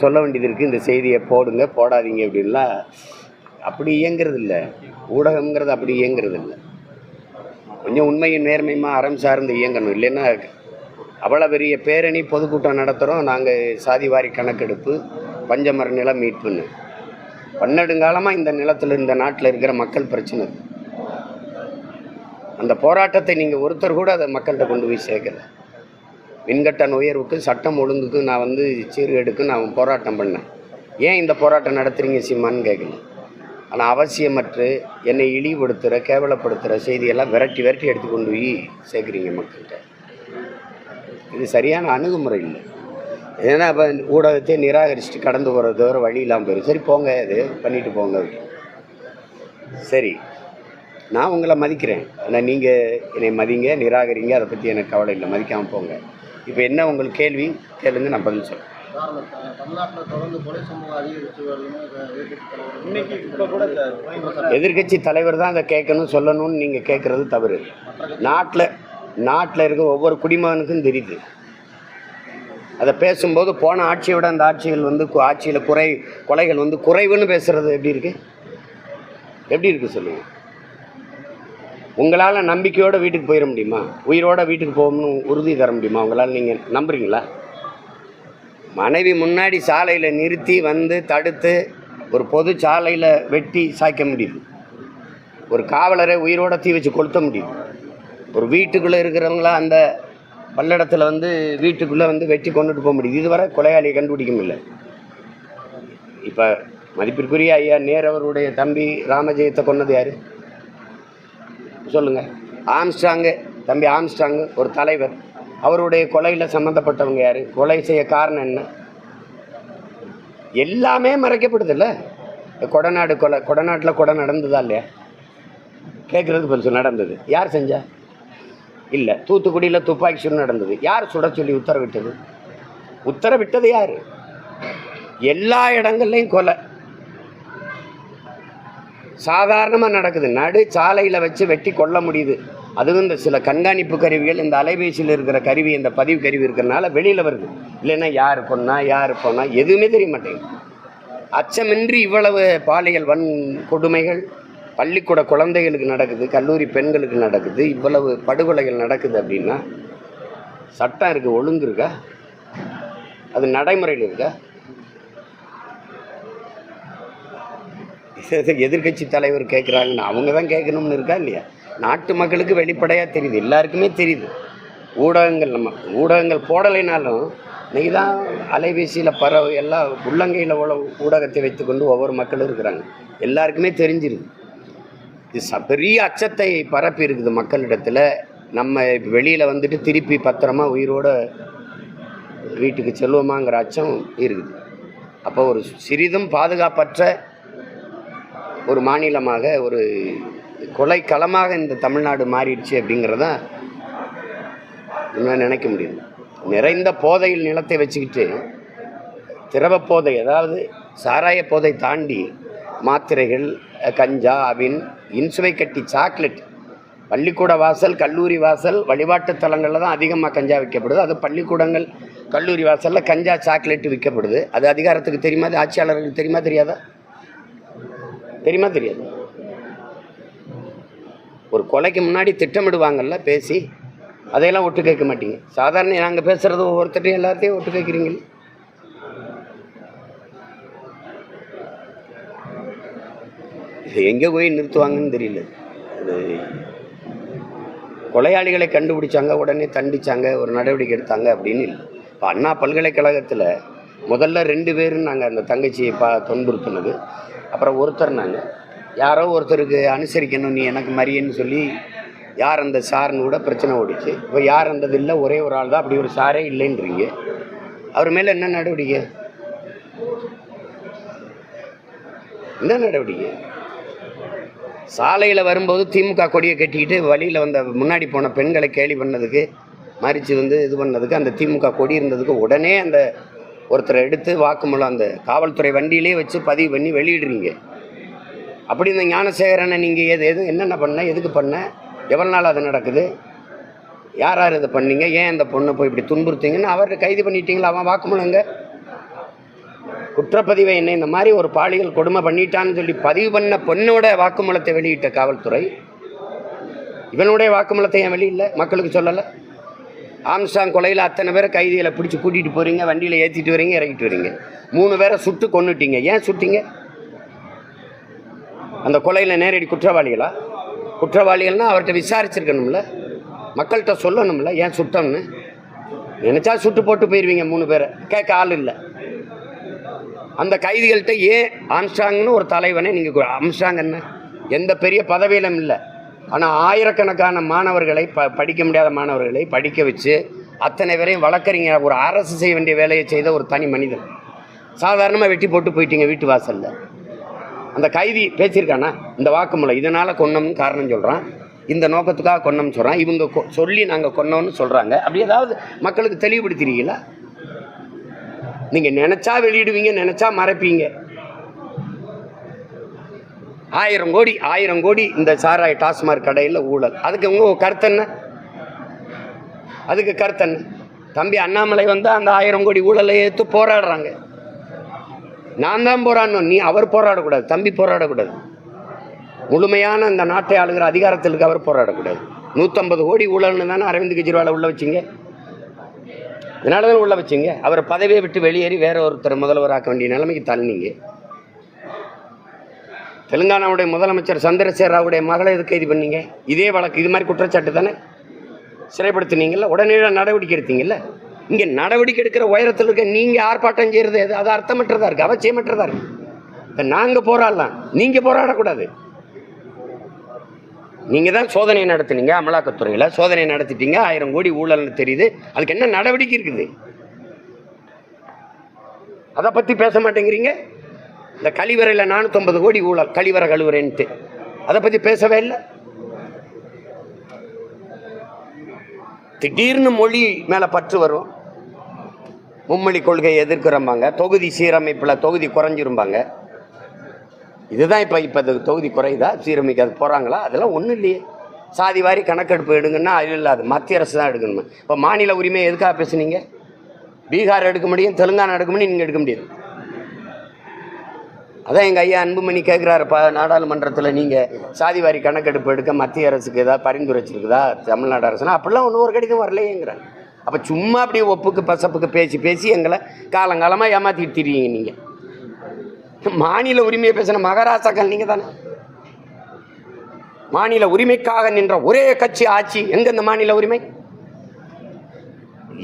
சொல்ல வேண்டியது இருக்குது, இந்த செய்தியை போடுங்க போடாதீங்க அப்படின்லாம். அப்படி இயங்கிறது இல்லை ஊடகங்கிறது, அப்படி இயங்கிறது இல்லை. கொஞ்சம் உண்மையின் நேர்மையுமா அறம் சார்ந்து இயங்கணும். இல்லைன்னா அவ்வளோ பெரிய பேரணி பொதுக்கூட்டம் நடத்துகிறோம் நாங்கள், சாதிவாரி கணக்கெடுப்பு, பஞ்சமர நிலம் மீட்புன்னு. பன்னெடுங்காலமாக இந்த நிலத்தில் இந்த நாட்டில் இருக்கிற மக்கள் பிரச்சனை. அந்த போராட்டத்தை நீங்கள் ஒருத்தர் கூட அதை மக்கள்கிட்ட கொண்டு போய் சேர்க்கல. மின்கட்டண உயர்வுக்கு, சட்டம் ஒழுங்குக்கு நான் சீர்கேடுக்கு நான் போராட்டம் பண்ணேன். ஏன் இந்த போராட்டம் நடத்துகிறீங்க சீமான்னு கேட்கல. ஆனால் அவசியமற்று என்னை இழிவுபடுத்துகிற, கேவலப்படுத்துகிற செய்தியெல்லாம் விரட்டி விரட்டி எடுத்து கொண்டு போய் சேர்க்குறீங்க மக்கள்கிட்ட. இது சரியான அணுகுமுறை இல்லை. ஏன்னா இப்போ ஊடகத்தை நிராகரிச்சுட்டு கடந்து போகிறது தவிர வழி இல்லாமல் போயிடும். சரி போங்க, இது பண்ணிட்டு போங்க. சரி, நான் உங்களை மதிக்கிறேன், ஆனால் நீங்கள் என்னை மதிங்க, நிராகரிங்க, அதை பற்றி எனக்கு கவலை இல்லை, மதிக்காமல் போங்க. இப்போ என்ன உங்களுக்கு கேள்வி கேளுங்க, நான் பதில் சொல்கிறேன். எதிர்கட்சி தலைவர் தான் அதை கேட்கணும் சொல்லணும்னு நீங்கள் கேட்குறது தவறு. நாட்டில் இருக்க ஒவ்வொரு குடிமகனுக்கும் தெரியுது. அதை பேசும்போது போன ஆட்சியை விட அந்த ஆட்சிகள் ஆட்சியில் கொலைகள் குறைவுன்னு பேசுகிறது எப்படி இருக்குது சொல்லுங்கள். உங்களால் நம்பிக்கையோடு வீட்டுக்கு போயிட முடியுமா? உயிரோடு வீட்டுக்கு போகணும்னு உறுதி தர முடியுமா? உங்களால் நீங்கள் நம்புறீங்களா? மனைவி முன்னாடி சாலையில் நிறுத்தி தடுத்து ஒரு பொது சாலையில் வெட்டி சாய்க்க முடியுது. ஒரு காவலரை உயிரோட தீ வச்சு கொளுத்த முடியுது. ஒரு வீட்டுக்குள்ளே இருக்கிறவங்கள அந்த பல்லடத்தில் வீட்டுக்குள்ளே வெட்டி கொண்டுட்டு போக முடியுது. இதுவரை கொலையாளியை கண்டுபிடிக்க முடியல. இப்போ மதிப்பிற்குரிய ஐயா நேரு அவருடைய தம்பி ராமஜெயத்தை கொன்னது யார் சொல்லுங்கள்? தம்பி ஆம்ஸ்ட்ராங்கு ஒரு தலைவர். அவருடைய கொலையில் சம்மந்தப்பட்டவங்க யார்? கொலை செய்ய காரணம் என்ன? எல்லாமே மறைக்கப்படுதில்ல. கொடநாடு கொலை, கொடநாட்டில் கொடை நடந்ததா இல்லையா? கேட்குறதுக்கு பதில் நடந்தது. யார் செஞ்சா? இல்லை. தூத்துக்குடியில் துப்பாக்கி சூடு நடந்தது. யார் சுட சொல்லி உத்தரவிட்டது யார்? எல்லா இடங்கள்லையும் கொலை சாதாரணமாக நடக்குது. நடு சாலையில் வச்சு வெட்டி கொல்ல முடியுது. அதுவும் இந்த சில கண்காணிப்பு கருவிகள், இந்த அலைபேசியில் இருக்கிற கருவி, இந்த பதிவு கருவி இருக்கிறனால வெளியில் வருது. இல்லைன்னா யார் போனா எதுவுமே தெரிய மாட்டேங்குது. அச்சமின்றி இவ்வளவு பாலியல் கொடுமைகள் பள்ளிக்கூட குழந்தைகளுக்கு நடக்குது, கல்லூரி பெண்களுக்கு நடக்குது, இவ்வளவு படுகொலைகள் நடக்குது அப்படின்னா சட்டம் இருக்குது, ஒழுங்கு இருக்கா? அது நடைமுறையில் இருக்கா? எதிர்கட்சி தலைவர் கேட்குறாங்கன்னு அவங்க தான் கேட்கணும்னு இருக்கா இல்லையா? நாட்டு மக்களுக்கு வெளிப்படையாக தெரியுது, எல்லாருக்குமே தெரியுது. ஊடகங்கள் போடலைனாலும் இன்றைக்கி தான் அலைபேசியில் எல்லா உள்ளங்கையில் ஊடகத்தை வைத்துக்கொண்டு ஒவ்வொரு மக்களும் இருக்கிறாங்க. எல்லாருக்குமே தெரிஞ்சிருது. இது பெரிய அச்சத்தை பரப்பி இருக்குது மக்களிடத்தில். நம்ம வெளியில் திருப்பி பத்திரமா உயிரோட வீட்டுக்கு செல்வோமாங்கிற அச்சம் இருக்குது. அப்போ ஒரு சிறிதும் பாதுகாப்பற்ற ஒரு மாநிலமாக, ஒரு கொலைக்களமாக இந்த தமிழ்நாடு மாறிடுச்சு அப்படிங்கிறத இன்னும் நினைக்க முடியுது. நிறைந்த போதையில் நிலத்தை வச்சுக்கிட்டு திரவ போதை, அதாவது சாராய போதை தாண்டி மாத்திரைகள், கஞ்சா, அபின், இன்சுவை கட்டி, சாக்லேட், பள்ளிக்கூட வாசல், கல்லூரி வாசல், வழிபாட்டு தலங்களில் தான் அதிகமாக கஞ்சா விற்கப்படுது. அது பள்ளிக்கூடங்கள், கல்லூரி வாசலில் கஞ்சா, சாக்லேட்டு விற்கப்படுது. அது அதிகாரத்துக்கு தெரியுமா? அது ஆட்சியாளர்களுக்கு தெரியுமா? தெரியாதா? தெரியாது. ஒரு கொலைக்கு முன்னாடி திட்டமிடுவாங்கல்ல பேசி, அதையெல்லாம் ஒட்டு கேட்க மாட்டீங்க. சாதாரண நாங்கள் பேசுகிறது ஒவ்வொருத்தரையும் எல்லாத்தையும் ஒட்டு கேட்குறீங்க. எங்கே போய் நிறுத்துவாங்கன்னு தெரியல. அது கொலையாளிகளை கண்டுபிடிச்சாங்க, உடனே தண்டிச்சாங்க, ஒரு நடவடிக்கை எடுத்தாங்க அப்படின்னு இல்லை. இப்போ அண்ணா பல்கலைக்கழகத்தில் முதல்ல 2 பேரும் நாங்கள் அந்த தங்கச்சியை துன்புறுத்தினது. அப்புறம் ஒருத்தர் நாங்கள் யாரோ ஒருத்தருக்கு அனுசரிக்கணும், நீ எனக்கு மரியன்னு சொல்லி யார் அந்த சார்னு கூட பிரச்சனை ஓடிச்சு. இப்போ யார் அந்தது இல்லை, ஒரே ஒரு ஆள் தான். அப்படி ஒரு சாரே இல்லைன்றீங்க. அவர் மேலே என்ன நடவடிக்கை? சாலையில் வரும்போது திமுக கொடியை கட்டிக்கிட்டு வழியில் முன்னாடி போன பெண்களை கேலி பண்ணதுக்கு, மறித்து இது பண்ணதுக்கு, அந்த திமுக கொடி இருந்ததுக்கு உடனே அந்த ஒருத்தரை எடுத்து வாக்குமூலம் அந்த காவல்துறை வண்டியிலே வச்சு பதிவு பண்ணி வெளியிடுறீங்க. அப்படி இந்த ஞானசேகரனை நீங்கள் என்னென்ன பண்ண, எதுக்கு பண்ண, எவ்வளோ நாள் அது நடக்குது, யார் இதை பண்ணீங்க, ஏன் அந்த பொண்ணை போய் இப்படி துன்புறுத்தீங்கன்னு அவரை கைது பண்ணிட்டீங்களா? அவன் வாக்குமூலங்க குற்றப்பதிவை என்ன இந்த மாதிரி ஒரு பாலியல் கொடுமை பண்ணிட்டான்னு சொல்லி பதிவு பண்ண பொண்ணோட வாக்குமூலத்தை வெளியிட்ட காவல்துறை இவனுடைய வாக்குமூலத்தை ஏன் வெளியில்லை, மக்களுக்கு சொல்லலை? ஆம்ஸ்டாங் கொலையில் அத்தனை பேரை கைதிகளை பிடிச்சி கூட்டிகிட்டு போகிறீங்க, வண்டியில் ஏற்றிட்டு வரீங்க, இறக்கிட்டு வரீங்க. 3 பேரை சுட்டு கொன்னுட்டீங்க. ஏன் சுட்டீங்க? அந்த கொலையில் நேரடி குற்றவாளிகளா? குற்றவாளிகள்னால் அவர்கிட்ட விசாரிச்சிருக்கணும்ல, மக்கள்கிட்ட சொல்லணும்ல ஏன் சுட்டோம்னு. நினச்சா சுட்டு போட்டு போயிடுவீங்க 3 பேரை, கேட்க ஆள் இல்லை. அந்த கைதிகள்கிட்ட ஏன் ஆம்ஸ்டாங்னு ஒரு தலைவனை நீங்கள் ஆம்ஸ்டாங் என்ன எந்த பெரிய பதவியிலும் இல்லை, ஆனால் ஆயிரக்கணக்கான மாணவர்களை படிக்க முடியாத மாணவர்களை படிக்க வச்சு அத்தனை பேரையும் வழக்கறிஞர் ஒரு அரசு செய்ய வேண்டிய வேலையை செய்த ஒரு தனி மனிதன் சாதாரணமாக வெட்டி போட்டு போயிட்டீங்க வீட்டு வாசலில். அந்த கைதி பேசியிருக்கானா இந்த வாக்குமூலம் இதனால் கொன்னோம்னு காரணம் சொல்கிறான், இந்த நோக்கத்துக்காக கொன்னோம்னு சொல்கிறான், இவங்க சொல்லி நாங்கள் கொன்னோம்னு சொல்கிறாங்க. அப்படி ஏதாவது மக்களுக்கு தெளிவுபடுத்திருக்கீங்களா? நீங்கள் நினச்சா வெளியிடுவீங்க, நினச்சா மறைப்பீங்க. 1000 கோடி இந்த சாராய டாஸ்மாக் கடையில் ஊழல். அதுக்கு உங்கள் கருத்து என்ன? அதுக்கு கருத்து என்ன? தம்பி அண்ணாமலை வந்து அந்த 1000 கோடி ஊழலை ஏற்று போராடுறாங்க. நான் தான் போராடணும், நீ அவர் போராடக்கூடாது, தம்பி போராடக்கூடாது. முழுமையான இந்த நாட்டை ஆளுகிற அதிகாரத்திற்கு அவர் போராடக்கூடாது. 150 கோடி ஊழல்னு தானே அரவிந்த் கெஜ்ரிவாலை உள்ள வச்சிங்க. இதனால தான் உள்ள வச்சிங்க. அவரை பதவியை விட்டு வெளியேறி வேற ஒருத்தர் முதல்வராக்க வேண்டிய நிலைமைக்கு தள்ளினீங்க. தெலுங்கானாவுடைய முதலமைச்சர் சந்திரசேகர் ராவுடைய மகளை எது கைது பண்ணீங்க? இதே வழக்கு, இது மாதிரி குற்றச்சாட்டு தானே, சிறைப்படுத்தினீங்கல்ல, உடனே நடவடிக்கை எடுத்தீங்கல்ல. இங்கே நடவடிக்கை எடுக்கிற உயரத்தில் இருக்க நீங்கள் ஆர்ப்பாட்டம் செய்கிறது எது? அது அர்த்தமற்றதாக இருக்குது, அவசியமற்றதாக இருக்குது. இப்போ நாங்கள் போராடலாம், நீங்கள் போராடக்கூடாது. நீங்கள் தான் சோதனை நடத்துனீங்க, அமலாக்கத்துறையில் சோதனை நடத்திட்டீங்க, 1000 கோடி ஊழல்னு தெரியுது. அதுக்கு என்ன நடவடிக்கை இருக்குது? அதை பற்றி பேச மாட்டேங்கிறீங்க. இந்த கழிவறையில் 450 கோடி ஊழல், கழிவறை கழுவுறேன்ட்டு அதை பற்றி பேசவே இல்லை. திடீர்னு மொழி மேலே பற்று வரும், மும்மொழி கொள்கையை எதிர்க்கிறம்பாங்க, தொகுதி சீரமைப்பில் தொகுதி குறைஞ்சிரும்பாங்க. இதுதான் இப்போ தொகுதி குறையுதா, சீரமைக்க அது போகிறாங்களா? அதெல்லாம் ஒன்றும் இல்லையே. சாதி வாரி கணக்கெடுப்பு எடுங்கன்னா அது இல்லை, அது மத்திய அரசு தான் எடுக்கணுமா? இப்போ மாநில உரிமை எதுக்காக பேசுனீங்க? பீகார் எடுக்க முடியும், தெலுங்கானா எடுக்க முடியும், நீங்கள் எடுக்க முடியாது. அதான் எங்கள் ஐயா அன்புமணி கேட்குறாரு நாடாளுமன்றத்தில், நீங்கள் சாதிவாரி கணக்கெடுப்பு எடுக்க மத்திய அரசுக்கு ஏதாவது பரிந்துரைச்சிருக்குதா தமிழ்நாடு அரசுனா? அப்படிலாம் ஒன்றும் ஒரு கடிதம் வரலையேங்கிறார். அப்போ சும்மா அப்படியே ஒப்புக்கு பசப்புக்கு பேசி எங்களை காலங்காலமாக ஏமாற்றிட்டு திரியுங்க. நீங்கள் மாநில உரிமையை பேசின மகாராஷ்டிராக்கள் நீங்கள் தானே. மாநில உரிமைக்காக நின்ற ஒரே கட்சி ஆட்சி எங்க? இந்த மாநில உரிமை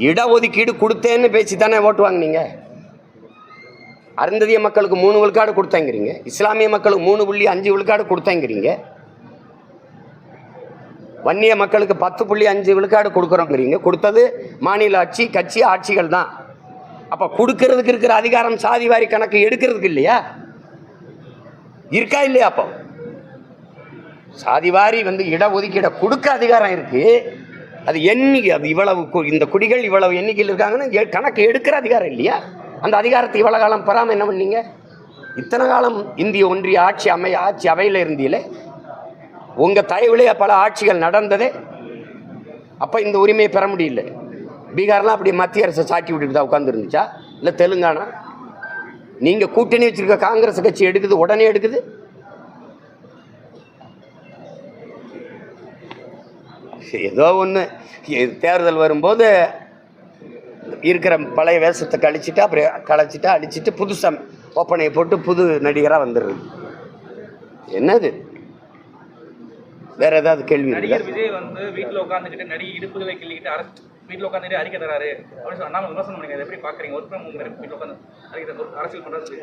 இடஒதுக்கீடு கொடுத்தேன்னு பேசி தானே ஓட்டு வாங்கினீங்க. அருந்ததிய மக்களுக்கு 3 விழுக்காடு கொடுத்தாங்கிறீங்க, இஸ்லாமிய மக்களுக்கு 3.5 விழுக்காடு கொடுத்தாங்கிறீங்க, வன்னிய மக்களுக்கு 10.5 விழுக்காடு கொடுக்குறோங்கிறீங்க. கொடுத்தது மாநில ஆட்சி கட்சி ஆட்சிகள் தான். அப்போ கொடுக்கறதுக்கு இருக்கிற அதிகாரம் சாதிவாரி கணக்கு எடுக்கிறதுக்கு இல்லையா? இருக்கா இல்லையா? அப்போ சாதிவாரி வந்து இடஒதுக்கீடை கொடுக்க அதிகாரம் இருக்கு. அது எண்ணிக்கை, அது இவ்வளவு இந்த குடிகள் இவ்வளவு எண்ணிக்கையில் இருக்காங்கன்னு கணக்கு எடுக்கிற அதிகாரம் இல்லையா? அந்த அதிகாரத்தை இவ்வளவு காலம் பெறாமல் என்ன பண்ணீங்க? இத்தனை காலம் இந்திய ஒன்றிய ஆட்சி அவையில் இருந்தீங்களே, உங்கள் தயவுலேயே பல ஆட்சிகள் நடந்ததே. அப்போ இந்த உரிமையை பெற முடியல. பீகார்லாம் அப்படி மத்திய அரசை சாட்டி விட்டுட்டு தான் உட்காந்து இருந்துச்சா? இல்லை தெலுங்கானா? நீங்கள் கூட்டணி வச்சிருக்க காங்கிரஸ் கட்சி எடுக்குது, உடனே எடுக்குது. ஏதோ ஒன்று தேர்தல் வரும்போது இருக்கிற பழைய வேஷத்தை கழிச்சிட்டு அப்புறம் களைச்சிட்டு அடிச்சுட்டு புதுசாக ஒப்பனையை போட்டு புது நடிகராக வந்துடுறது. என்னது? வேற ஏதாவது கேள்வி? நடிகர் விஜய் வந்து வீட்டில் உட்காந்துக்கிட்டு நடிகை இடுப்புகளை கிள்ளிக்கிட்டு வீட்டில் உட்காந்துட்டு அறிக்கை தராரு அப்படின்னு சொன்னா விமர்சனம் பண்ணுங்க. அதை எப்படி பார்க்குறீங்க? ஒர்க் ஃப்ரம் ஹோம் வீட்டில் உட்காந்து அறிக்கை அரசியல் பண்ணுறது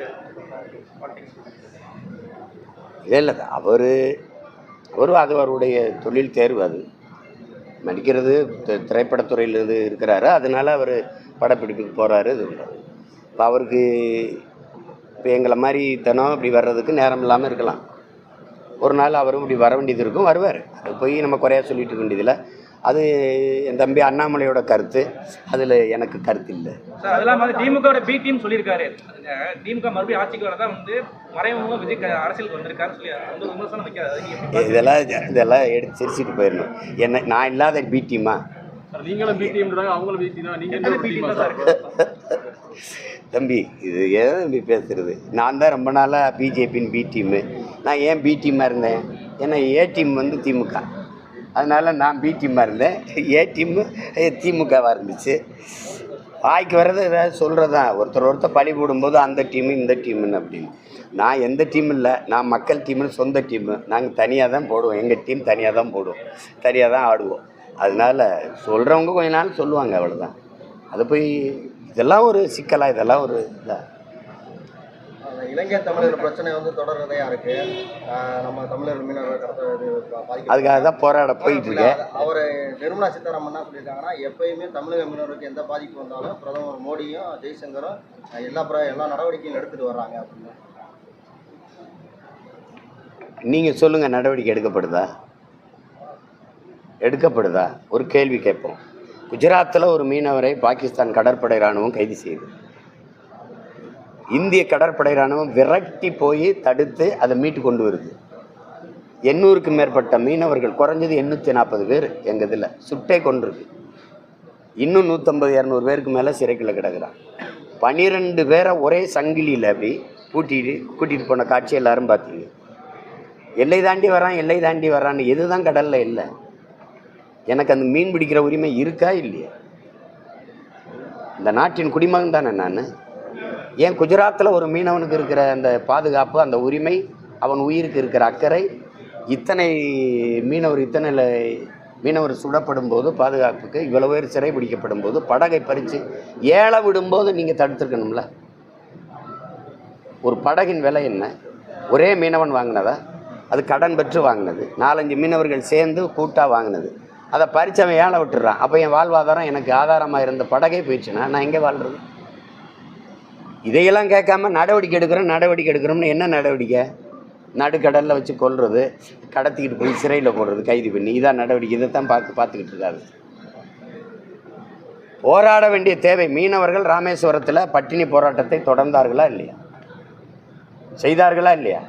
இல்லை, அவரும் அது அவருடைய தொழில் தேர்வு. அது நடிக்கிறது திரைப்படத்துறையிலேருந்து இருக்கிறாரு, அதனால அவர் படப்பிடிப்புக்கு போகிறாரு. இது இப்போ அவருக்கு இப்போ எங்களை மாதிரி தினம் இப்படி வர்றதுக்கு நேரம் இல்லாமல் இருக்கலாம். ஒரு நாள் அவரும் இப்படி வர வேண்டியது இருக்கும், வருவார். அது போய் நம்ம குறையா சொல்லிட்டு இருக்க வேண்டியதில்லை. அது என் தம்பி அண்ணாமலையோட கருத்து, அதில் எனக்கு கருத்து இல்லை. அதெல்லாம் வந்து திமுகவோட பி டீம் சொல்லியிருக்காரு. திமுக மறுபடியும் ஆட்சிக்கு வரதான் வந்து மறைமுகமாக விஜய் அரசியலுக்கு வந்திருக்காருன்னு சொல்லி அந்த விமர்சனம் வைக்காது. இதெல்லாம் எடுத்து சிரிச்சிட்டு போயிடணும். என்ன நான் இல்லாத பி டீமா? நீங்களும் பி டீம், அவங்களும் பி டீம் தான். நீங்கள் தம்பி இது ஏதோ தம்பி பேசுகிறது, நான் தான் ரொம்ப நாளாக பிஜேபின்னு பி டீமு. நான் ஏன் பி டீமாக இருந்தேன்? ஏன்னா ஏ டீம் வந்து திமுக, அதனால் நான் பி டீமாக இருந்தேன். ஏ டீமு திமுகவாக இருந்துச்சு. வாய்க்கு வர்றது ஏதாவது சொல்கிறதான், ஒருத்தர் பழி போடும்போது அந்த டீமு இந்த டீமுன்னு அப்படின்னு. நான் எந்த டீம் இல்லை, நான் மக்கள் டீமுன்னு சொந்த டீமு. நாங்கள் தனியாக தான் போடுவோம், எங்கள் டீம் தனியாக தான் போடுவோம், தனியாக தான் ஆடுவோம். அதனால் சொல்கிறவங்க கொஞ்ச நாள் சொல்லுவாங்க, அவ்வளோதான். அது போய் இதெல்லாம் ஒரு சிக்கலாக, இதெல்லாம் ஒரு இதாக. இலங்கை தமிழர் பிரச்சனை வந்து தொடர்றதே இருக்கு. நம்ம தமிழர் மீனவர்கள் அதுக்காக தான் போராட போயிட்டு இருக்கேன். அவர் நிர்மலா சீதாராமன் என்ன சொல்லியிருக்காங்கன்னா, எப்பயுமே தமிழக மீனவருக்கு எந்த பாதிப்பு வந்தாலும் பிரதமர் மோடியும் ஜெய்சங்கரும் எல்லா நடவடிக்கையும் எடுத்துட்டு வர்றாங்க அப்படின்னு. நீங்கள் சொல்லுங்கள், நடவடிக்கை எடுக்கப்படுதா? ஒரு கேள்வி கேட்போம். குஜராத்தில் ஒரு மீனவரை பாகிஸ்தான் கடற்படை இராணுவம் கைது செய்யுது. இந்திய கடற்படை இராணுவம் விரட்டி போய் தடுத்து அதை மீட்டு கொண்டு வருது. 800க்கு மேற்பட்ட மீனவர்கள், குறைஞ்சது 840 பேர் எங்கள் இதில் சுட்டே கொண்டிருக்கு. இன்னும் 150-200 பேருக்கு மேலே சிறைக்குள்ளே கிடக்குறான். 12 பேரை ஒரே சங்கிலியில் அப்படி கூட்டிகிட்டு போன காட்சி எல்லாரும் பார்த்தீங்க. எல்லை தாண்டி வரான்னு எதுதான் கடலில் இல்லை. எனக்கு அந்த மீன் பிடிக்கிற உரிமை இருக்கா இல்லையா? இந்த நாட்டின் குடிமகன் தானே நான். ஏன் குஜராத்தில் ஒரு மீனவனுக்கு இருக்கிற அந்த பாதுகாப்பு, அந்த உரிமை, அவன் உயிருக்கு இருக்கிற அக்கறை, இத்தனை மீனவர் சுடப்படும் போது பாதுகாப்புக்கு இவ்வளவு பேர் சிறை பிடிக்கப்படும் போது படகை பறித்து ஏழை விடும்போது நீங்கள் தடுத்துருக்கணும்ல. ஒரு படகின் விலை என்ன? ஒரே மீனவன் வாங்கினதா? அது கடன் பெற்று வாங்கினது. 4-5 மீனவர்கள் சேர்ந்து கூட்டாக வாங்கினது. அதை பறித்தவன் ஏழை விட்டுறான். அப்போ என் வாழ்வாதாரம், எனக்கு ஆதாரமாக இருந்த படகே போயிடுச்சுன்னா நான் எங்கே வாழ்கிறது? இதையெல்லாம் கேட்காம நடவடிக்கை எடுக்கிறோம்னு என்ன நடவடிக்கை? நடுக்கடலில் வச்சு கொல்றது, கடத்திக்கிட்டு போய் சிறையில் போடுறது, கைது பண்ணி, இதான் நடவடிக்கை. இதைத்தான் பார்த்துக்கிட்டு இருக்காது. போராட வேண்டிய தேவை. மீனவர்கள் ராமேஸ்வரத்தில் பட்டினி போராட்டத்தை தொடர்ந்தார்களா இல்லையா? செய்தார்களா இல்லையா?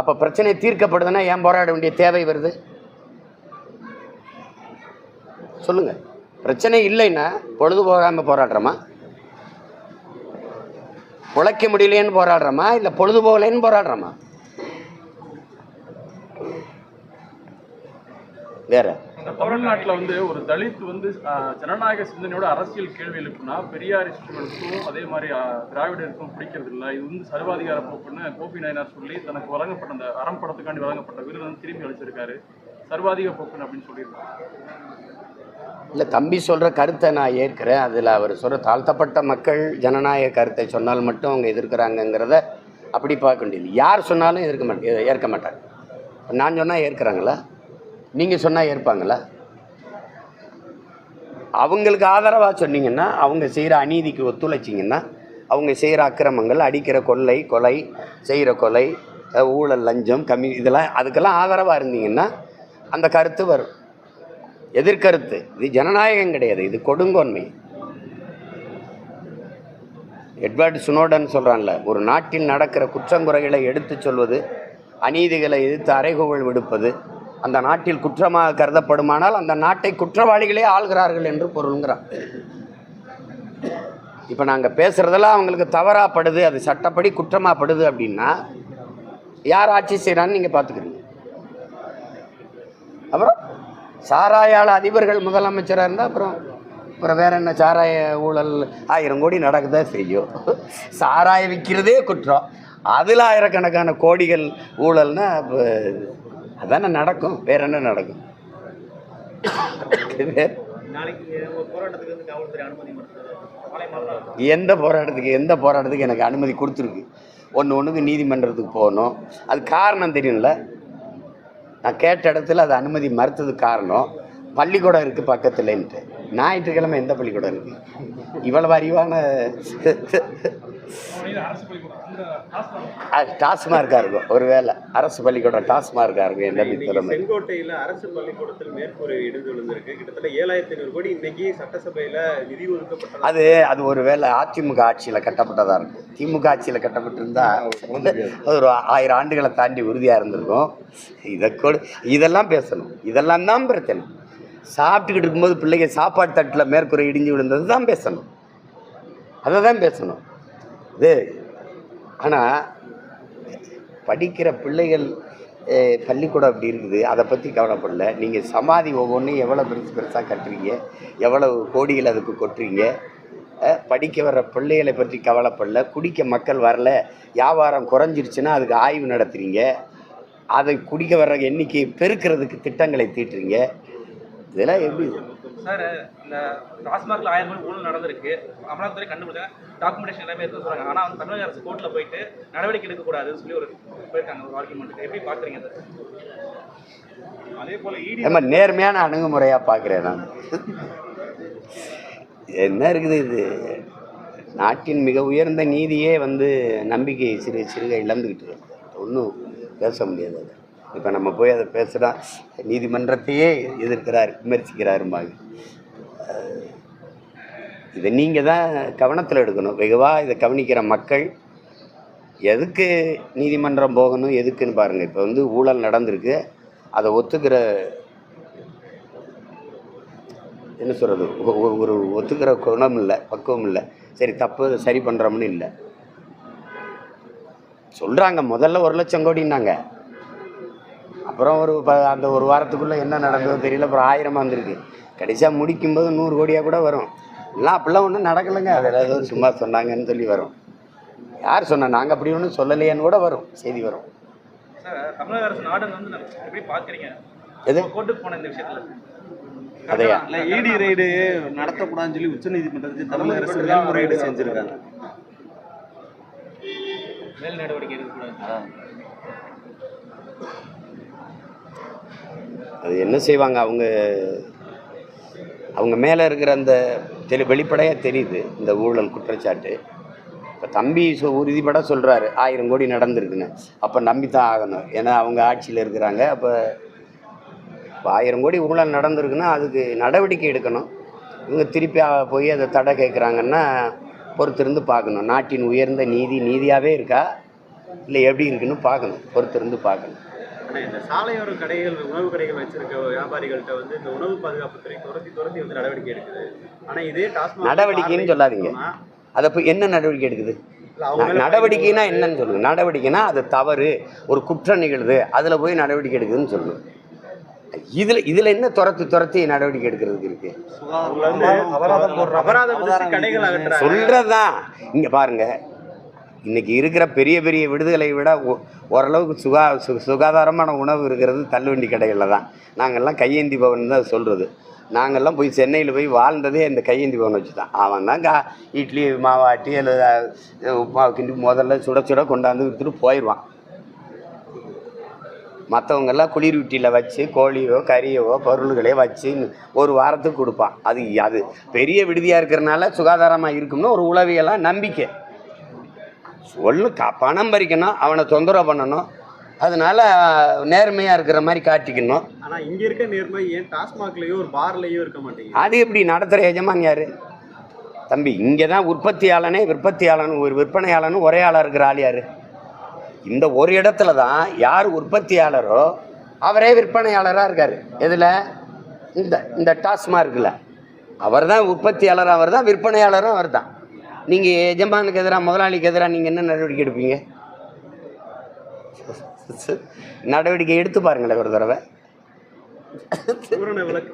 அப்போ பிரச்சனை தீர்க்கப்படுதுன்னா ஏன் போராட வேண்டிய தேவை வருது? சொல்லுங்கள். பிரச்சனை இல்லைன்னா பொழுது போகாமல் போராடுறோமா? உழைக்க முடியலேன்னு போராடுறோமா, இல்லை பொழுது போகலேன்னு போராடுறோமா? வேற தமிழ்நாட்டில் வந்து ஒரு தலித் வந்து ஜனநாயக சிந்தனையோட அரசியல் கேள்வி எழுப்புனா பெரியாரிஸ்டுகளுக்கும் அதே மாதிரி திராவிடருக்கும் பிடிக்கிறது இல்லை. இது வந்து சர்வாதிகார போக்குன்னு கோபி நாயனார் சொல்லி தனக்கு வழங்கப்பட்ட அந்த அறம் படத்துக்காண்டி வழங்கப்பட்ட விருது வந்து திரும்பி அளிச்சிருக்காரு. சர்வாதிக போக்குன்னு அப்படின்னு சொல்லியிருக்காரு. இல்லை, தம்பி சொல்கிற கருத்தை நான் ஏற்கிறேன். அதில் அவர் சொல்கிற தாழ்த்தப்பட்ட மக்கள் ஜனநாயக கருத்தை சொன்னால் மட்டும் அவங்க எதிர்க்கிறாங்கங்கிறத அப்படி பார்க்க வேண்டியது. யார் சொன்னாலும் ஏற்க மாட்டாங்க. நான் சொன்னால் ஏற்கிறாங்களா? நீங்கள் சொன்னால் ஏற்பாங்களா? அவங்களுக்கு ஆதரவாக சொன்னீங்கன்னா, அவங்க செய்கிற அநீதிக்கு ஒத்துழைச்சிங்கன்னா, அவங்க செய்கிற அக்கிரமங்கள், அடிக்கிற கொலை செய்கிற கொலை, ஊழல், லஞ்சம், இதெல்லாம் அதுக்கெல்லாம் ஆதரவாக இருந்தீங்கன்னா அந்த கருத்து வரும். எதிர்கருத்து. இது ஜனநாயகம் கிடையாது, இது கொடுங்கோன்மை. எட்வர்ட் ஸ்னோடன் சொல்கிறான்ல, ஒரு நாட்டில் நடக்கிற குற்றங்குறைகளை எடுத்து சொல்வது, அநீதிகளை எதிர்த்து அறைகூவல் விடுப்பது அந்த நாட்டில் குற்றமாக கருதப்படுமானால் அந்த நாட்டை குற்றவாளிகளே ஆள்கிறார்கள் என்று பொருள்கிறான். இப்போ நாங்கள் பேசுகிறதெல்லாம் அவங்களுக்கு தவறாப்படுது, அது சட்டப்படி குற்றமாகப்படுது அப்படின்னா யார் ஆட்சி செய்கிறான்னு நீங்கள் பார்த்துக்கிறீங்க. அப்புறம் சாராயால அதிபர்கள் முதலமைச்சராக இருந்தால் அப்புறம் வேற என்ன? சாராய ஊழல் 1000 கோடி நடக்குதா செய்யும். சாராயம் விற்கிறதே குற்றம், அதில் ஆயிரக்கணக்கான கோடிகள் ஊழல்னா அப்போ அதானே நடக்கும். வேற என்ன நடக்கும்? எந்த போராட்டத்துக்கு எனக்கு அனுமதி கொடுத்துருக்கு? ஒன்றுக்கு நீதிமன்றத்துக்கு போகணும். அது காரணம் தெரியும்ல. நான் கேட்ட இடத்துல அது அனுமதி மறுத்ததுக்கு காரணம் பள்ளிக்கூடம் இருக்குது பக்கத்துலன்ட்டு. ஞாயிற்றுக்கிழமை எந்த பள்ளிக்கூடம் இருக்குது? இவ்வளவு அறிவான டாஸ்மார்க்காக இருக்கும். ஒருவேளை அரசு பள்ளிக்கூடம் டாஸ்மார்க்காக இருக்கும். எந்த செங்கோட்டையில் அரசு பள்ளிக்கூடத்தில் மேற்கூரை இடிந்து விழுந்திருக்கு. கிட்டத்தட்ட 7500 கோடி இன்னைக்கு சட்டசபையில் நிதி ஒதுக்கப்பட்டது. அது ஒரு வேளை அதிமுக ஆட்சியில் கட்டப்பட்டதாக இருக்கும். திமுக ஆட்சியில் கட்டப்பட்டிருந்தா அது ஒரு 1000 ஆண்டுகளை தாண்டி உறுதியாக இருந்திருக்கும். இதெல்லாம் பேசணும். இதெல்லாம் தான் பிரச்சனை. சாப்பிட்டுக்கிட்டு இருக்கும்போது பிள்ளைங்க சாப்பாடு தட்டில் மேற்கூரை இடிஞ்சு விழுந்தது தான் பேசணும். அதை தான் பேசணும். இது ஆனால் படிக்கிற பிள்ளைகள் பள்ளிக்கூடம் அப்படி இருக்குது, அதை பற்றி கவலைப்படல. நீங்கள் சமாதி ஒவ்வொன்றையும் எவ்வளோ பெருசாக கட்டுறீங்க, எவ்வளவு கோடிகள் அதுக்கு கொட்டுறீங்க. படிக்க வர்ற பிள்ளைகளை பற்றி கவலைப்படல. குடிக்க மக்கள் வரல, வியாபாரம் குறைஞ்சிருச்சுன்னா அதுக்கு ஆய்வு நடத்துகிறீங்க. அதை குடிக்க வர்ற எண்ணிக்கையை பெருக்கிறதுக்கு திட்டங்களை தீட்டுறீங்க. இதெல்லாம் எப்படி சார்? இந்த டாஸ்மாகில் 1000 கோடி ஊழல் நடந்திருக்கு, அமலாக்கத்துறை கண்டுபிடிச்சாங்க, டாக்குமெண்டேஷன் எல்லாமே இருக்குன்னு சொல்கிறாங்க. ஆனால் வந்து தமிழக அரசு கோர்ட்டில் போயிட்டு நடவடிக்கை எடுக்கக்கூடாதுன்னு சொல்லி போயிருக்காங்க ஒரு ஆர்குமெண்ட்டுக்கு. எப்படி பார்க்குறீங்க சார்? அதே போல் நம்ம நேர்மையான அணுகுமுறையாக பார்க்குறேன் நான். என்ன இருக்குது இது? நாட்டின் மிக உயர்ந்த நீதியே வந்து நம்பிக்கையை சிறுக இழந்துக்கிட்டு இருக்கு. ஒன்றும் பேச முடியாது. அது இப்போ நம்ம போய் அதை பேசுகிறா நீதிமன்றத்தையே எதிர்க்கிறார், விமர்சிக்கிறாரும்பாங்க. இதை நீங்கள் தான் கவனத்தில் எடுக்கணும். வெகுவாக இதை கவனிக்கிற மக்கள் எதுக்கு நீதிமன்றம் போகணும் எதுக்குன்னு பாருங்கள். இப்போ வந்து ஊழல் நடந்திருக்கு, அதை ஒத்துக்கிற என்ன சொல்கிறது, ஒரு ஒத்துக்கிற குணம் இல்லை, பக்குவம் இல்லை. சரி தப்பு சரி பண்ணுறோம்னு இல்லை சொல்கிறாங்க. முதல்ல 1 லட்சம் கோடின்னாங்க, அப்புறம் அந்த ஒரு வாரத்துக்குள்ளே என்ன நடந்ததோ தெரியல, அப்புறம் 1000 வந்திருக்கு. கடைசியாக முடிக்கும்போது 100 கோடியாக கூட வரும். எல்லாம் அப்படிலாம் ஒன்றும் நடக்கலைங்க, அதில் ஏதோ சும்மா சொன்னாங்கன்னு சொல்லி வரும். யார் சொன்னால் நாங்கள் அப்படி ஒன்றும் சொல்லலையேன்னு கூட வரும், செய்தி வரும். சார், தமிழக அரசு நாடு வந்து எப்படி பார்க்குறீங்க? எது கோர்ட்டுக்கு போன இந்த விஷயத்தில் அதையா இல்லை இடி ரைடு நடத்தக்கூடாதுன்னு சொல்லி உச்சநீதிமன்றத்தில் தமிழக அரசு மேல்முறையீடு செஞ்சுருக்காங்க. மேல் நடவடிக்கை எடுக்கக்கூடாது. அது என்ன செய்வாங்க, அவங்க மேலே இருக்கிற அந்த வெளிப்படையாக தெரியுது இந்த ஊழல் குற்றச்சாட்டு. இப்போ தம்பி உறுதிப்பட சொல்கிறாரு 1000 கோடி நடந்திருக்குன்னு, அப்போ நம்பி தான் ஆகணும். ஏன்னா அவங்க ஆட்சியில் இருக்கிறாங்க. அப்போ 1000 கோடி ஊழல் நடந்திருக்குன்னா அதுக்கு நடவடிக்கை எடுக்கணும். இவங்க திருப்பி போய் அதை தடை கேட்குறாங்கன்னா பொறுத்திருந்து பார்க்கணும். நாட்டின் உயர்ந்த நீதியாகவே இருக்கா இல்லை எப்படி இருக்குன்னு பார்க்கணும், பொறுத்திருந்து பார்க்கணும். ஆனால் இந்த சாலையோர கடைகள், உணவு கடைகள் வச்சிருக்க வியாபாரிகள்கிட்ட வந்து இந்த உணவு பாதுகாப்புத்துறை துரத்தி வந்து நடவடிக்கை எடுக்குது. ஆனால் இதே டாஸ்மாக் நடவடிக்கைன்னு சொல்லாதீங்க, அதை போய் என்ன நடவடிக்கை எடுக்குது? நடவடிக்கைனா என்னன்னு சொல்லுங்க. நடவடிக்கைனா அது தவறு, ஒரு குற்றம் நிகழுது, அதில் போய் நடவடிக்கை எடுக்குதுன்னு சொல்லணும். இதில் என்ன துரத்தி நடவடிக்கை எடுக்கிறதுக்கு இருக்கு? சொல்றதுதான். இங்கே பாருங்க, இன்னைக்கு இருக்கிற பெரிய விடுதலை விட ஓரளவுக்கு சுகாதாரமான உணவு இருக்கிறது தள்ளுவண்டி கடைகளில் தான். நாங்கள்லாம் கையேந்தி பவன் தான் சொல்கிறது. நாங்கள்லாம் போய் சென்னையில் போய் வாழ்ந்ததே இந்த கையேந்தி பவன் வச்சு தான். அவன் தான் இட்லி மாவாட்டி அல்லது உப்புமா கிண்டி முதல்ல சுட கொண்டாந்து விற்றுட்டு போயிடுவான். மற்றவங்கெல்லாம் குளிர் வீட்டியில் வச்சு கோழியோ கறியவோ பொருள்களே வச்சு ஒரு வாரத்துக்கு கொடுப்பான். அது பெரிய விடுதியாக இருக்கிறனால சுகாதாரமாக இருக்கும்னு ஒரு உளவியெல்லாம் நம்பிக்கை. பணம் பறிக்கணும், அவனை தொந்தரவு பண்ணணும், அதனால நேர்மையாக இருக்கிற மாதிரி காட்டிக்கணும். ஆனால் இங்கே இருக்க நேர்மை ஏன் டாஸ்மாக்லேயோ ஒரு பார்லேயோ இருக்க மாட்டேங்குது? அது எப்படி? நடத்துகிற எஜமான் யார் தம்பி? இங்கே தான் விற்பத்தியாளனும் ஒரு விற்பனையாளனும் ஒரே ஆளாக இருக்கிற ஆள் யார்? இந்த ஒரு இடத்துல தான் யார் உற்பத்தியாளரோ அவரே விற்பனையாளராக இருக்கார். எதில்? இந்த டாஸ்மார்க்கில் அவர் தான் உற்பத்தியாளர், அவர் தான் விற்பனையாளரும் அவர் தான். நீங்கள் எஜமானுக்கு எதிராக, முதலாளிக்கு எதிராக நீங்கள் என்ன நடவடிக்கை எடுப்பீங்க? நடவடிக்கை எடுத்து பாருங்களேன் ஒரு தடவை.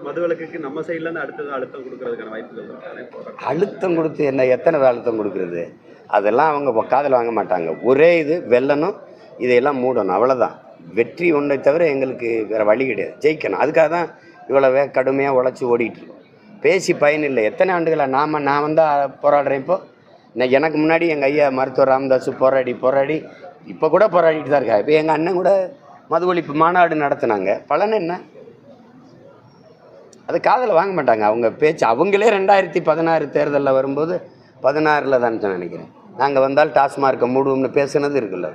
மது விலக்குக்கு நம்ம சைட்லேருந்து அடுத்தது அழுத்தம் கொடுக்கறதுக்கான வாய்ப்புகள். அழுத்தம் கொடுத்து என்ன? எத்தனை அழுத்தம் கொடுக்குறது? அதெல்லாம் அவங்க காதில் வாங்க மாட்டாங்க. ஒரே இது வெல்லணும், இதையெல்லாம் மூடணும், அவ்வளோதான். வெற்றி ஒன்றை தவிர எங்களுக்கு வேறு வழி கிடையாது. ஜெயிக்கணும். அதுக்காக தான் இவ்வளோ கடுமையாக உழைச்சி ஓடிட்டுருக்கோம். பேசி பயனில்லை. எத்தனை ஆண்டுகளாக நான் வந்து போராடுறேன். இப்போது எனக்கு முன்னாடி எங்கள் ஐயா மருத்துவர் ராமதாஸ் போராடி இப்போ கூட போராடிட்டு தான் இருக்கா. இப்போ எங்கள் அண்ணன் கூட மது ஒழிப்பு மாநாடு நடத்தினாங்க. பலன் என்ன? அது காதில் வாங்க மாட்டாங்க. அவங்க பேச்சு அவங்களே 2016 தேர்தலில் வரும்போது 16 தான் நினைக்கிறேன், நாங்கள் வந்தால் டாஸ்மார்க்கை மூடுவோம்னு பேசுனது இருக்குல்ல,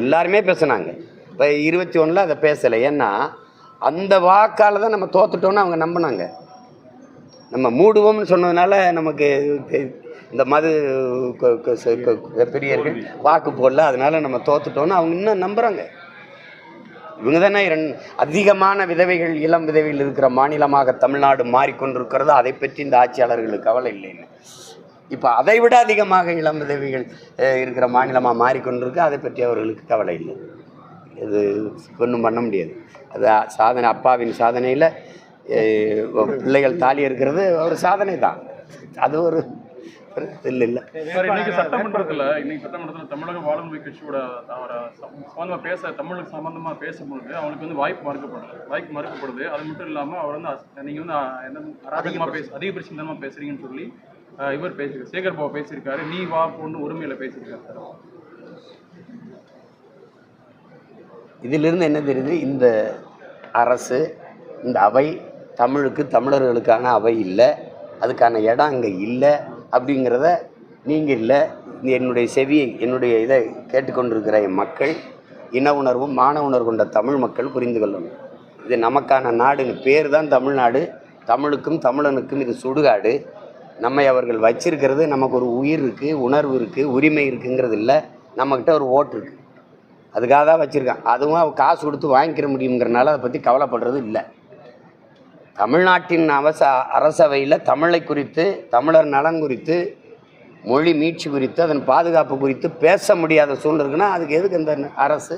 எல்லாருமே பேசுனாங்க. இப்போ 21 அதை பேசலை. ஏன்னா அந்த வாக்கால் தான் நம்ம தோத்துட்டோன்னு அவங்க நம்பினாங்க. நம்ம மூடுவோம்னு சொன்னதுனால நமக்கு இந்த மது பெரியர்கள் வாக்கு போடல, அதனால நம்ம தோத்துட்டோன்னு அவங்க இன்னும் நம்புகிறாங்க. இவங்க தானே அதிகமான விதவைகள், இளம் விதவைகள் இருக்கிற மாநிலமாக தமிழ்நாடு மாறிக்கொண்டிருக்கிறது. அதை பற்றி இந்த ஆட்சியாளர்களுக்கு கவலை இல்லைன்னு இப்போ அதை விட அதிகமாக இளம் விதவைகள் இருக்கிற மாநிலமாக மாறிக்கொண்டிருக்கு. அதை பற்றி அவர்களுக்கு கவலை இல்லை. இது ஒன்றும் பண்ண முடியாது. அது சாதனை, அப்பாவின் சாதனையில் பிள்ளைகள் தாலி இருக்கிறது ஒரு சாதனை தான். அது ஒரு இல்லை. சார், இன்னைக்கு சட்டமன்றத்தில் தமிழக வாழ்வுரிமை கட்சியோட சம்பந்தமாக தமிழுக்கு சம்பந்தமாக பேசும்பொழுது அவங்களுக்கு வந்து வாய்ப்பு மறுக்கப்படுது. அது மட்டும் இல்லாமல் அவர் வந்து நீங்கள் வந்து என்ன அராஜகமாக அதிகபட்சமாக பேசுறீங்கன்னு சொல்லி இவர் பேசியிருக்காரு, சேகர் பாபு பேசியிருக்காரு. நீ வா பொண்ணு உரிமையில் பேசியிருக்காரு சார். இதிலிருந்து என்ன தெரியுது, இந்த அரசு, இந்த அவை தமிழுக்கு, தமிழர்களுக்கான அவை இல்லை, அதுக்கான இடம் அங்கே இல்லை அப்படிங்கிறத நீங்கள் இல்லை, என்னுடைய செவியை, என்னுடைய இதை கேட்டுக்கொண்டிருக்கிற மக்கள், இன உணர்வும் மான உணர்வு கொண்ட தமிழ் மக்கள் புரிந்து கொள்ளணும். இது நமக்கான நாடுன்னு பேர் தான் தமிழ்நாடு. தமிழுக்கும் தமிழனுக்கும் இது சுடுகாடு. நம்மை அவர்கள் வச்சிருக்கிறது, நமக்கு ஒரு உயிர் இருக்குது, உணர்வு இருக்குது, உரிமை இருக்குங்கிறது இல்லை, நம்மக்கிட்ட ஒரு ஓட்டு இருக்குது, அதுக்காக தான் வச்சுருக்கான். அதுவும் காசு கொடுத்து வாங்கிக்கிற முடியுங்கிறனால அதை பற்றி கவலைப்படுறது இல்லை. தமிழ்நாட்டின் அரசவையில் தமிழை குறித்து, தமிழர் நலன் குறித்து, மொழி மீட்சி குறித்து, அதன் பாதுகாப்பு குறித்து பேச முடியாத சூழ்நிலை இருக்குன்னா அதுக்கு எதுக்கு இந்த அரசு?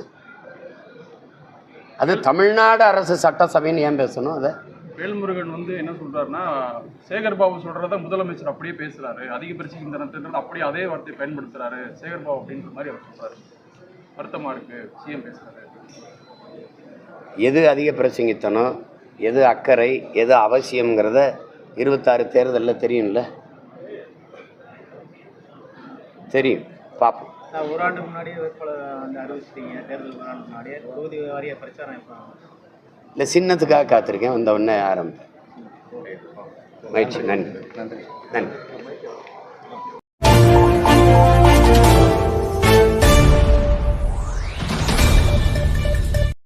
அது தமிழ்நாடு அரசு சட்டசபைன்னு ஏன் பேசணும்? அதை வேல்முருகன் வந்து என்ன சொல்றாருன்னா, சேகர் பாபு சொல்றத முதலமைச்சர் அப்படியே பேசுறாரு, அதிகபட்ச இந்த அப்படியே அதே வார்த்தையை பயன்படுத்துறாரு சேகர் பாபு அப்படின்ற மாதிரி அவர் சொல்றாரு. வருத்தமா இருக்கு சிஎம் பேசுறாரு. எது அதிக பிரசங்கித்தனம், எது அக்கறை, எது அவசியம்ங்கிறத 26 தேர்தலில் தெரியும்ல, தெரியும், பார்ப்போம். ஒரு ஆண்டு முன்னாடியே வேட்பாளர் அறிவிச்சிட்டீங்க, தேர்தல் ஒரு ஆண்டு முன்னாடியே தொகுதி வாரிய பிரச்சாரம் எப்போ? இல்லை, சின்னத்துக்காக காத்திருக்கேன், வந்த உடனே ஆரம்பிப்பேன். மகிழ்ச்சி. நன்றி.